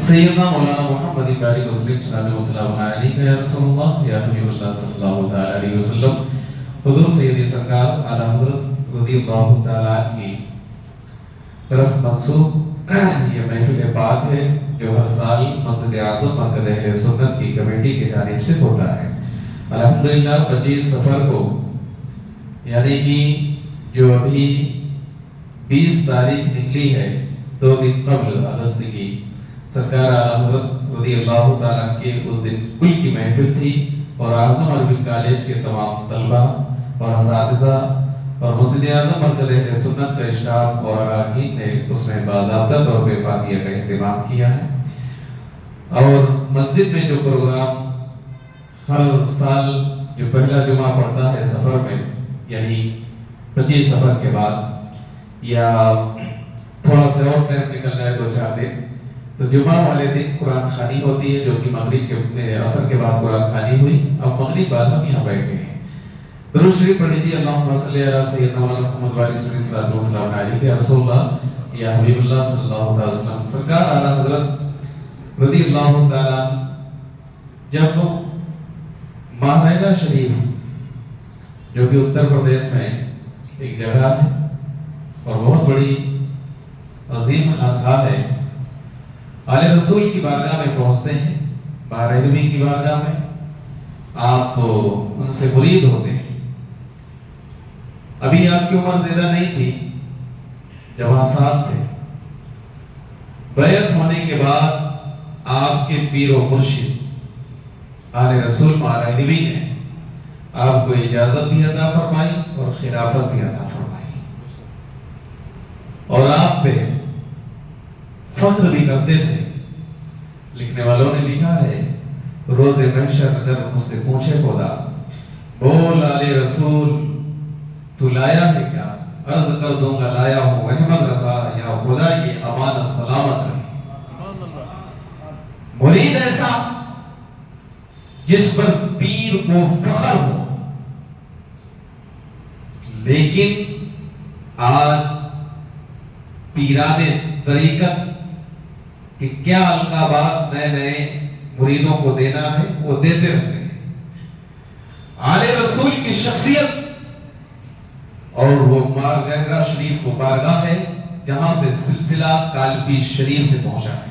سیدنا مولانا محمد باری مسلم صلی اللہ علیہ وسلم یا حبیب اللہ صلی اللہ علیہ وسلم، حضور سیدی سرکار اعلیٰ حضرت رضی اللہ تعالیٰ کی طرف منسوب یہ محفل پاک ہے جو ہر سال مسجد اعظم مرکز اہل سنت کی کمیٹی کی جانب سے ہوتا ہے۔ الحمدللہ 25 صفر کو یعنی کہ جو ابھی 20 تاریخ نکلی ہے 2 دن قبل اگست کی، سرکار اعلیٰ حضرت رضی اللہ تعالیٰ کے اس دن کل کی محفل تھی اور اعظم عربی کالج کے تمام طلبہ اور اساتذہ اور مسجد اعظم مرکز اہل سنت کا اسٹاف اور اراکین نے اس میں باضابطہ طور پہ فاتحہ کا اہتمام کیا ہے۔ اور مسجد میں جو پروگرام ہر سال جو پہلا جمعہ پڑتا ہے سفر میں یعنی 25 سفر کے بعد یا تھوڑا سا اور ٹائم نکل جائے 2-4 دن، تو جمعہ والے دن قرآن خوانی ہوتی ہے جو کہ مغرب کے عصر کے بعد قرآن خوانی ہوئی۔ اب مغرب بعد ہم یہاں بیٹھے ہیں، درود شریف پڑھ لیجیے، اللہم صلی علی سیدنا محمد وعلی صلی وسلم علیہ رسول اللہ یا حبیب اللہ صلی اللہ علیہ وسلم۔ سرکار اعلیٰ حضرت رضی اللہ تعالیٰ جب ماہنگا شریف جو کہ اتر پردیش میں ایک جگہ ہے اور بہت بڑی عظیم خانقاہ ہے، آل رسول کی بارگاہ میں پہنچتے ہیں، بارہویں کی بارگاہ میں آپ ان سے مرید ہوتے ہیں۔ ابھی آپ کی عمر زیادہ نہیں تھی، جوان سال تھے۔ بیعت ہونے کے بعد آپ کے پیر و مرشد آل رسول بارہویں نے آپ کو اجازت بھی عطا فرمائی اور خلافت بھی عطا فرمائی، اور آپ پہ فخر بھی کرتے تھے۔ لکھنے والوں نے لکھا ہے، روز محشر اگر مجھ سے پوچھے خدا بول آل رسول تو لایا ہے کیا، عرض کر دوں گا لایا ہوں احمد رضا، یا خدا یہ امانت سلامت رہے۔ مرید ایسا جس پر پیر کو فخر ہو، لیکن آج پیران طریقت کہ کیا القابات نئے نئے مریدوں کو دینا ہے وہ دیتے رہتے ہیں۔ آل رسول کی شخصیت اور وہ مارگاہ شریف و بارگاہ ہے جہاں سے سلسلہ کالپی شریف سے پہنچا ہے،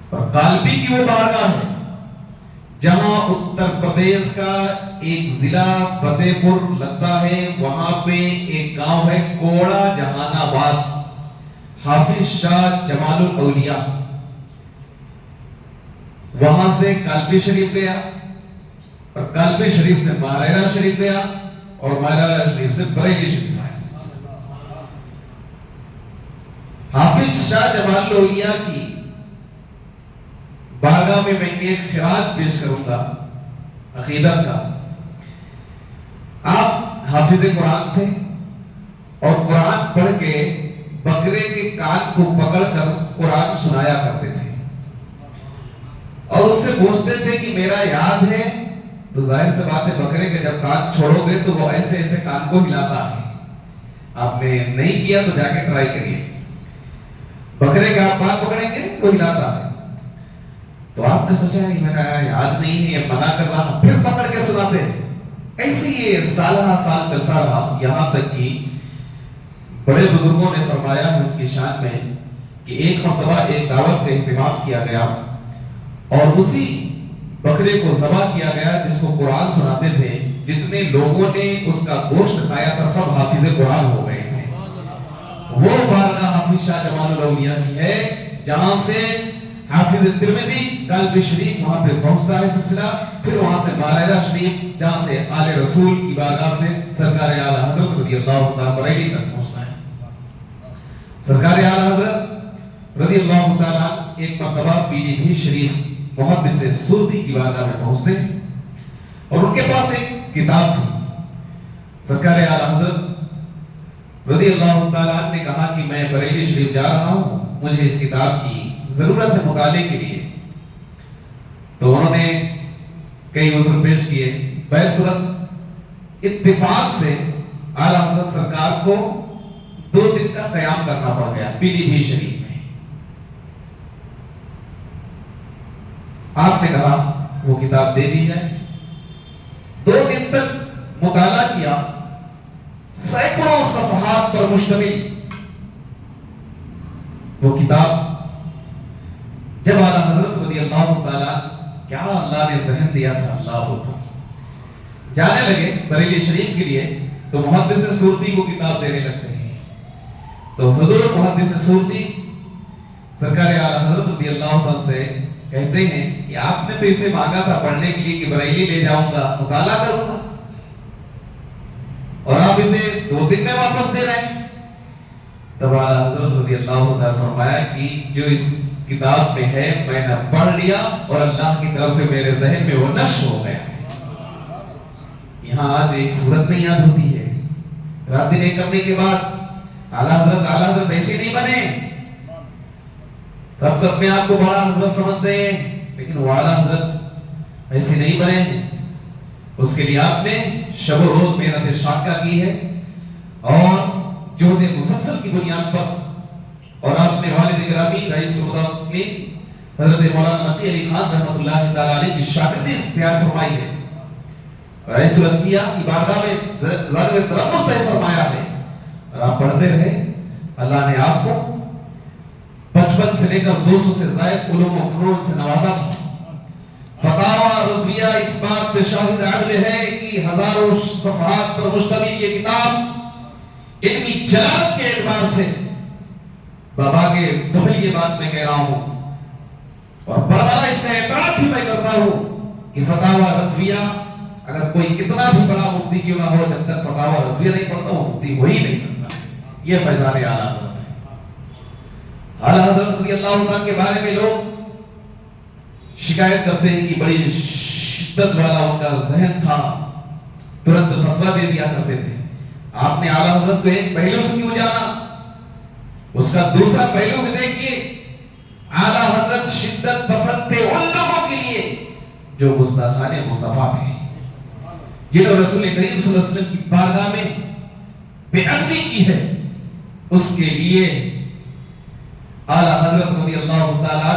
اور کالپی کی وہ بارگاہ ہے جہاں اتر پردیش کا ایک ضلع فتح پور لگتا ہے، وہاں پہ ایک گاؤں ہے کوڑا جہان آباد، حافظ شاہ جمال الاولیاء وہاں سے کالپی شریف گیا، اور کالپی شریف سے ماریرا شریف گیا، اور ماریرا شریف سے بریلی شریف آیا۔ حافظ شاہ جمال الاولیاء کی بارگاہ میں میں ایک خراج پیش کروں گا عقیدت کا۔ آپ حافظ قرآن تھے اور قرآن پڑھ کے بکرے کے کان کو پکڑ کر قرآن سنایا کرتے تھے، اور اس سے پوچھتے تھے کہ میرا یاد ہے، تو ظاہر سے بات ہے بکرے کے جب کان چھوڑو گے تو وہ ایسے ایسے کان کو ہلاتا ہے۔ آپ نے نہیں کیا تو جا کے ٹرائی کریے، بکرے کا آپ کان پکڑیں گے وہ ہلاتا ہے۔ تو آپ نے سوچا کہ میرا یاد نہیں ہے، یہ منع کر رہا، پھر پکڑ کے سناتے۔ ایسے یہ سالہ سال چلتا رہا، یہاں تک کہ بڑے بزرگوں نے فرمایا ہے ان کی شان میں کہ ایک مرتبہ ایک دعوت کا اہتمام کیا گیا، اور اسی بکرے کو ذبح کیا گیا جس کو قرآن سناتے تھے۔ جتنے لوگوں نے اس کا گوشت کھایا تھا سب حافظ قرآن ہو گئے تھے۔ وہ بارگاہ حافظ شاہ جمال الاولیاء کی ہے جہاں سے حافظ ترمذی کالپی شریف وہاں پہ پہنچتا ہے سلسلہ، پھر وہاں سے ماریرا شریف جہاں سے آل رسول کی بارگاہ سے سرکار اعلیٰ حضرت رضی اللہ تعالیٰ بریلی تک پہنچتا ہے۔ سرکار اعلیٰ حضرت رضی اللہ تعالیٰ ایک مرتبہ پیلی بھیت شریف محدث سردی کی بارگاہ میں پہنچتے ہیں، اور ان کے پاس ایک کتاب تھی۔ سرکار اعلیٰ حضرت رضی اللہ تعالیٰ نے کہا کہ میں بریلی شریف جا رہا ہوں، مجھے اس کتاب کی ضرورت ہے مطالعے کے لیے۔ تو انہوں نے کئی عذر پیش کیے، بہرصورت اتفاق سے اعلیٰ حضرت سرکار کو 2 دن کا قیام کرنا پڑ گیا پیلی بھیت شریف میں۔ آپ نے کہا وہ کتاب دے دی جائے. 2 دن تک مطالعہ کیا, سینکڑوں صفحات پر مشتمل وہ کتاب. جب اعلیٰ حضرت رضی اللہ تعالیٰ, کیا اللہ نے ذہن دیا تھا, اللہ ہوتا, جانے لگے بریلی شریف کے لیے, تو محدث صورتی کو کتاب دینے لگتے ہیں. تو حضور محدث صورتی سرکار اعلیٰ حضرت رضی اللہ تعالیٰ سے کہتے ہیں کہ آپ نے تو اسے مانگا تھا پڑھنے کے لیے کہ بریلی لے جاؤں گا, مطالعہ کروں گا, اور آپ اسے 2 دن میں واپس دے رہے ہیں. تب اعلیٰ حضرت رضی اللہ تعالیٰ فرمایا کہ جو اس کتاب میں ہے میں نے پڑھ لیا اور اللہ کی طرف سے میرے ذہن میں وہ نقش ہو گیا. یہاں آج ایک صورت نہیں یاد ہوتی ہے. رات دن ایک کرنے کے بعد اعلیٰ حضرت ایسے نہیں بنے. سب تو اپنے آپ کو بڑا حضرت سمجھتے ہیں, لیکن وہ اعلیٰ حضرت ایسے نہیں بنے. اس کے لیے آپ نے شب و روز محنت شاقہ کی ہے اور جہد مسلسل کی بنیاد پر, اور آپ نے والد گرامی رئیس المدین حضرت مولانا نقی علی خان رحمۃ اللہ تعالی علیہ کی شاگردی اختیار فرمائی ہے. رئیس الانبیاء کی بارگاہ میں ظاہر طرف مستحق فرمایا ہے, اور آپ پڑھتے رہے. اللہ نے آپ کو 55 سے لے کر 200 سے زائد علوم و فنون سے نوازا. فتاوی رضویہ اس بات پہ شاہد عدل ہے کہ ہزاروں صفحات پر مشتمل یہ کتاب علمی جلالت کے اعتبار سے, بابا کے دہل یہ بات میں کہہ رہا ہوں, اور بڑا اس سے اعتراف بھی میں کرتا ہوں کہ فتاوی رضویہ اگر کوئی کتنا بھی بڑا مفتی کیوں نہ ہو, جب تک فتاوی رضویہ نہیں پڑھتا وہ مفتی ہو ہی نہیں سکتا. یہ فیضان اعلیٰ حضرت ہے. اعلیٰ حضرت رضی اللہ عنہ کے بارے میں لوگ شکایت کرتے ہیں کہ بڑی شدت والا ان کا ذہن تھا, ترنت فتویٰ دے دیا کرتے تھے. آپ نے اعلیٰ حضرت کو ایک پہلو سے کیوں جانا, اس کا دوسرا پہلو بھی دیکھیے. اعلیٰ حضرت شدت پسند تھے ان لوگوں کے لیے جو گستاخان مصطفیٰ تھے, جنہوں نے رسول کریم صلی اللہ علیہ وسلم کی بارگاہ میں بے ادبی کی ہے. اس کے لیے اعلیٰ حضرت رضی اللہ تعالیٰ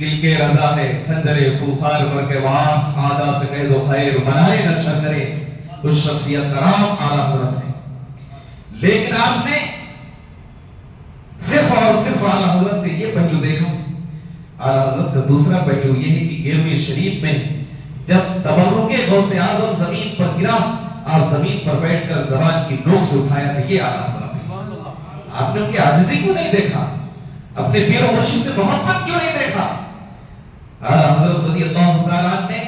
دل کے رضا ہے خنجر فوخار پر کے وہاں آدھا سے کہہ دو خیر بنائے نہ شر کرے, اس شخصیت کا نام اعلیٰ حضرت ہے. لیکن آپ نے صرف اور صرف اعلیٰ حضرت کے یہ پہلو دیکھا. اعلیٰ حضرت کا دوسرا پہلو یہ ہے کہ گروی شریف میں جب تبرک غوث اعظم زمین پر گرا, آپ زمین پر بیٹھ کر زبان کی نوک سے اٹھایا تھا. یہ اعلیٰ حضرت ہے. آپ نے ان کی عاجزی کو نہیں دیکھا, اپنے پیر و مرشد سے محبت کیوں نہیں دیکھا. اعلیٰ حضرت رضی اللہ تعالیٰ نے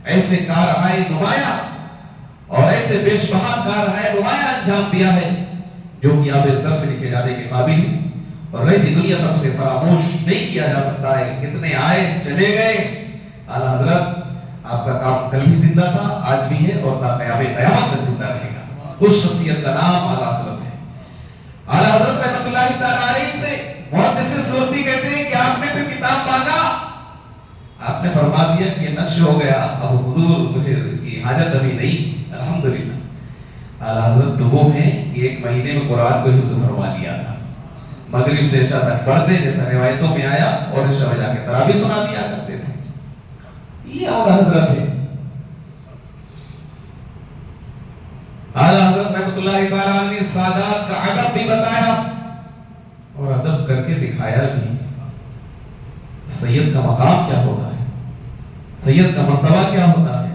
ایسے کارہائے نمایاں اور ایسے بیش بہا کارہائے نمایاں انجام دیا ہے جو کہ آب زر سے لکھے جانے کے قابل ہے, اور رہتی دنیا تک سے فراموش نہیں کیا جا سکتا ہے. کتنے آئے چلے گئے. اعلیٰ حضرت آپ کا کام کل بھی زندہ تھا, آج بھی ہے, اور تا قیامت تک زندہ رہے گا. اس شخصیت کا نام اعلیٰ حضرت ہے. اعلیٰ حضرت رحمۃ اللہ تعالیٰ علیہ سے محدث صورتی کہتے ہیں کہ آپ نے تو کتاب مانگا, آپ نے فرما دیا کہ یہ نقش ہو گیا, اب حضور مجھے اس کی حاجت ابھی نہیں. الحمدللہ اعلیٰ حضرت تو وہ ہیں کہ 1 مہینے میں قرآن کو حفظ فرما لیا تھا. مغرب سے عشاء تک پڑھتے جیسا روایتوں میں آیا, اور عشاء میں جا کے تراویح سنا دیا کرتے تھے. یہ اعلیٰ حضرت ہے. اعلیٰ حضرت رحمۃ اللہ تعالیٰ نے سادات کا ادب بھی بتایا اور ادب کر کے دکھایا بھی. سید کا مقام کیا ہوتا ہے, سید کا مرتبہ کیا ہوتا ہے.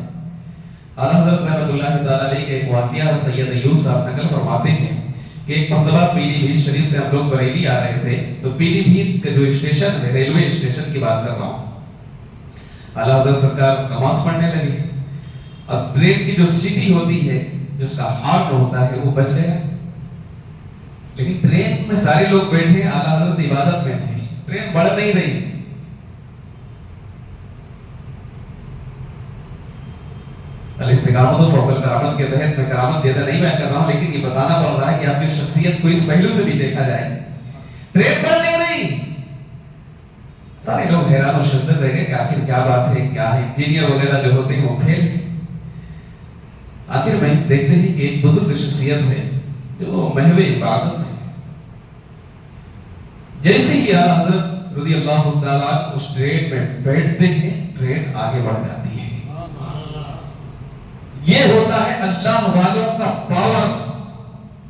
اعلیٰ حضرت رحمۃ اللہ تعالیٰ علیہ کے ایک واقعہ سید ایوب صاحب نقل فرماتے ہیں کہ ایک مرتبہ پیلی بھیت شریف سے ہم لوگ بریلی آ رہے تھے, تو پیلی بھیت کا جو اسٹیشن ہے, ریلوے اسٹیشن کی بات کر رہا ہوں, اعلیٰ حضرت سرکار نماز پڑھنے لگے. اب ٹرین کی جو سیٹی ہوتی ہے, جو اس کا ہارٹ ہوتا ہے, وہ بچ گیا. لیکن ٹرین میں سارے لوگ بیٹھے, اعلیٰ حضرت عبادت میں تھے, ٹرین بڑھ نہیں رہی. الاستقامت و فوق الکرامت کے تحت میں کرامت دیتا نہیں بیان کر رہا ہوں, لیکن یہ بتانا پڑ رہا ہے کہ آپ کی شخصیت کو اس پہلو سے بھی دیکھا جائے. ٹرین بڑھ نہیں رہی. سارے لوگ حیران و شدت رہ گئے کہ آخر کیا بات ہے, کیا ہے. انجینئر وغیرہ جو ہوتے ہیں وہ فیل ہیں. آخر میں دیکھتے ہیں کہ ایک بزرگ شخصیت ہے جو محو عبادت ہے. جیسے ہی اعلیٰ حضرت رضی اللہ تعالیٰ اس ٹرین میں بیٹھتے ہیں، ٹرین آگے بڑھ جاتی ہے۔ یہ ہوتا ہے اللہ والوں کا پاور۔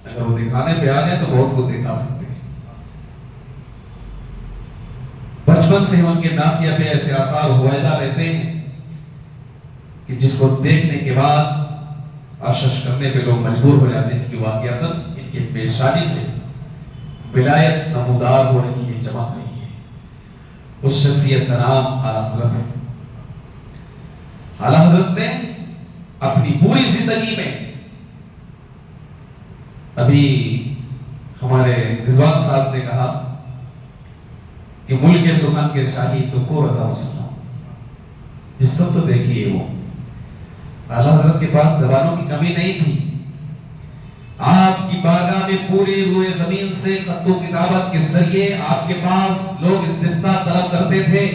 اگر وہ دکھانے پہ آ جائے تو بہت کچھ دکھا سکتے ہیں۔ بچپن سے ان کے ناسیہ پہ ایسے آثار ہوائدہ رہتے ہیں کہ جس کو دیکھنے کے بعد آشش کرنے پہ لوگ مجبور ہو جاتے ہیں کہ واقعتاً ان کے پیشانی سے ولایت نمودار ہو رہی ہے، چمک رہی ہے۔ اس شخصیت کا نام اعلیٰ حضرت ہے۔ اعلیٰ حضرت نے اپنی پوری زندگی میں، ابھی ہمارے رضوان صاحب نے کہا کہ ملک سخن کے شاہی تو کو رضا مسلم، یہ سب تو دیکھیے وہ اعلیٰ حضرت کے پاس زبانوں کی کمی نہیں تھی۔ آپ کی بارگاہ میں پورے روئے زمین سے خط و کتابت کے ذریعے آپ کے پاس لوگ استفتاء طلب کرتے تھے۔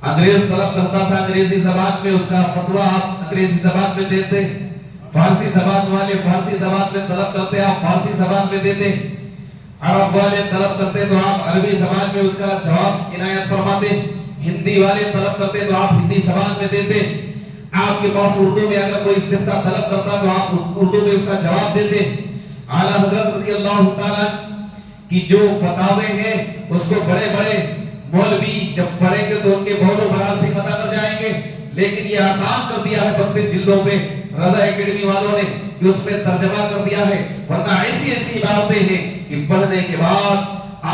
انگریز طلب کرتا تھا انگریزی زبان میں، اس کا فتویٰ آپ انگریزی زبان میں دیتے۔ فارسی زبان والے فارسی زبان میں طلب کرتے، آپ فارسی زبان میں دیتے۔ عرب والے طلب کرتے تو آپ عربی زبان میں اس کا جواب عنایت فرماتے۔ ہندی والے طلب کرتے تو آپ ہندی زبان میں دیتے۔ آپ کے پاس اردو میں اگر کوئی استفتاء طلب کرتا تو آپ اردو میں اس کا جواب دیتے۔ اعلیٰ حضرت رضی اللہ تعالیٰ کی جو فتاوے ہیں اس کو بڑے بڑے مولوی جب پڑھیں گے تو ان کے بول و براز بھی پتہ کر جائیں گے، لیکن یہ آسان کر دیا ہے 32 جلدوں پہ رضا اکیڈمی والوں نے کہ اس میں ترجمہ کر دیا ہے، ورنہ ایسی ایسی باتیں ہیں کہ پڑھنے کے بعد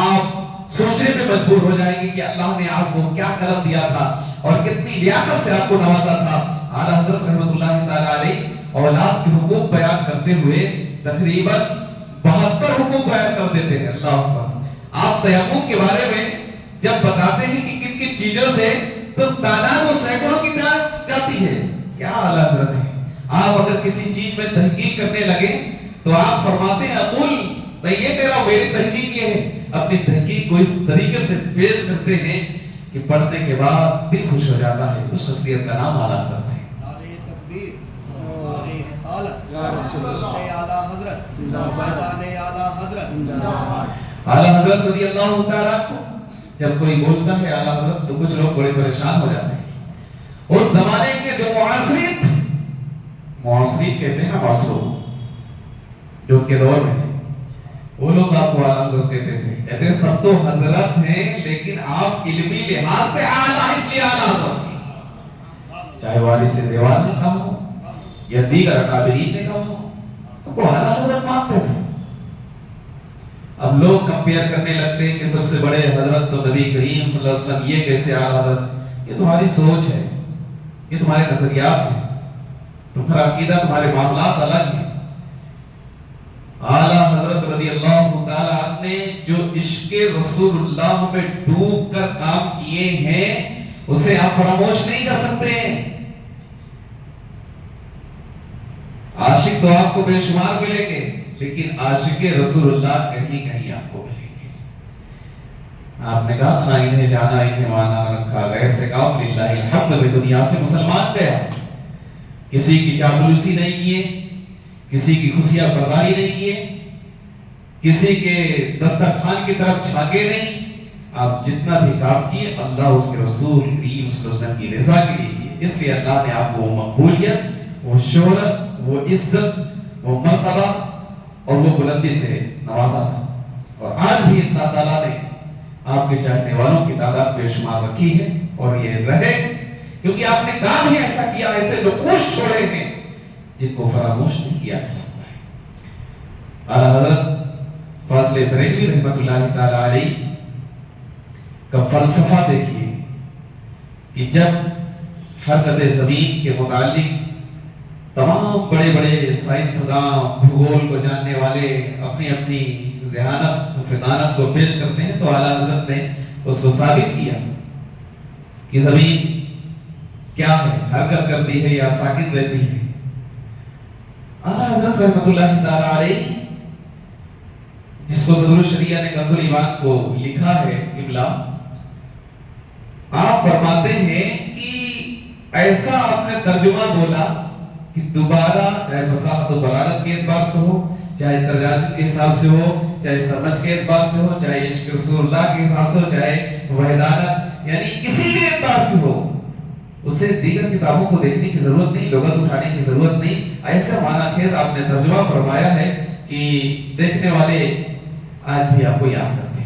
آپ سوچنے میں مجبور ہو جائیں گے کہ اللہ نے آپ کو کیا کرم دیا تھا اور کتنی لیاقت سے آپ کو نوازا تھا۔ اعلیٰ حضرت رحمۃ اللہ تعالیٰ علیہ اولاد کے حقوق بیان کرتے ہوئے تقریباً 72 حقوق بیان کر دیتے ہیں۔ اللہ اکبر۔ آپ تیمم کے بارے میں جب بتاتے ہیں کہ کن کن چیزوں سے، تو تعداد و سینکڑوں کی جاتی ہے۔ کیا اعلیٰ حضرت ہے۔ آپ اگر کسی چیز میں تحقیق کرنے لگے تو آپ فرماتے ہیں اقول، میں یہ کہہ رہا ہوں میری تحقیق یہ ہے، اپنی تحقیق کو اس طریقے سے پیش کرتے ہیں کہ پڑھنے کے بعد دل خوش ہو جاتا ہے۔ اس شخصیت کا نام اعلیٰ حضرت ہے۔ اعلیٰ حضرت رضی اللہ تعالیٰ کو جب کوئی بولتا ہے اعلیٰ حضرت تو کچھ لوگ بڑے پریشان ہو جاتے ہیں۔ اس زمانے کے جو معاصرین کہتے ہیں معاصروں جو کے دور میں تھے، وہ لوگ آپ کو اعلیٰ حضرت کہتے تھے، کہتے ہیں سب تو حضرت ہیں لیکن آپ علمی لحاظ سے اعلیٰ اس لیے اعلیٰ حضرت ہیں، چاہے وارث دیوان نے کہا ہو یا دیگر اکابرین نے کہا ہو، تو وہ اعلیٰ حضرت مانتے تھے۔ اب لوگ کمپیئر کرنے لگتے ہیں کہ سب سے بڑے حضرت تو نبی کریم صلی اللہ علیہ وسلم، یہ کیسے اعلیٰ حضرت؟ یہ تمہاری سوچ ہے، یہ تمہارے نظریات ہیں، تمہارا عقیدہ، تمہارے معاملات الگ ہیں۔ اعلیٰ حضرت رضی اللہ تعالیٰ نے جو عشق رسول اللہ میں ڈوب کر کام کیے ہیں اسے آپ فراموش نہیں کر سکتے ہیں۔ عاشق تو آپ کو بے شمار ملیں گے لیکن عاشق رسول اللہ کہیں کہیں آپ کو ملیں گے۔ آپ نے کہا نہ انہیں جانا انہیں مانا رکھا، غیر سے کام للہ الحمد میں دنیا سے مسلمان گیا، کسی کی چاپلوسی نہیں کیے، کسی کی خوشیاں برداری نہیں کیے، کسی کے دسترخوان کی طرف جھانکے نہیں۔ آپ جتنا بھی کام کیے اللہ اس کے رسول کریم صلی اللہ علیہ وسلم کی رضا کے لیے کیے، اس لیے اللہ نے آپ کو وہ مقبولیت، وہ شہرت، وہ عزت، وہ مرتبہ اور وہ بلندی سے نوازا تھا۔ اور آج بھی اللہ تعالیٰ نے آپ کے چاہنے والوں کی تعداد بے شمار رکھی ہے اور یہ رہے، کیونکہ آپ نے کام ہی ایسا کیا، ایسے نقوش چھوڑے ہیں جن کو فراموش نہیں کیا جا سکتا ہے۔ اعلیٰ حضرت فاضل بریلوی رحمۃ اللہ تعالیٰ علیہ کا فلسفہ دیکھیے کہ جب حرکت زمین کے متعلق تمام بڑے بڑے سائنسداں بھگول کو جاننے والے اپنی اپنی ذہانت فطانت کو پیش کرتے ہیں تو اعلیٰ حضرت نے اس کو ثابت کیا کہ زمین کیا ہے، حرکت کرتی ہے یا ساکن رہتی ہے۔ اعلیٰ حضرت رحمۃ اللہ تعالیٰ علیہ جس کو صدر الشریعہ نے کنز الایمان کو لکھا ہے املا، آپ فرماتے ہیں کہ ایسا آپ نے ترجمہ بولا کہ دوبارہ چاہے فصاحت و بلاغت کے اعتبار سے ہو، چاہے ترجمہ کے حساب سے ہو، چاہے سمجھ کے اعتبار سے ہو، چاہے عشق رسول اللہ کے حساب سے ہو، چاہے وحدانت یعنی کسی بھی اعتبار سے ہو، اسے دیگر کتابوں کو دیکھنے کی ضرورت نہیں، لغت اٹھانے کی ضرورت نہیں. ایسا معنی خیز آپ نے ترجمہ فرمایا ہے کہ دیکھنے والے آج بھی آپ کو یاد کرتے ہیں.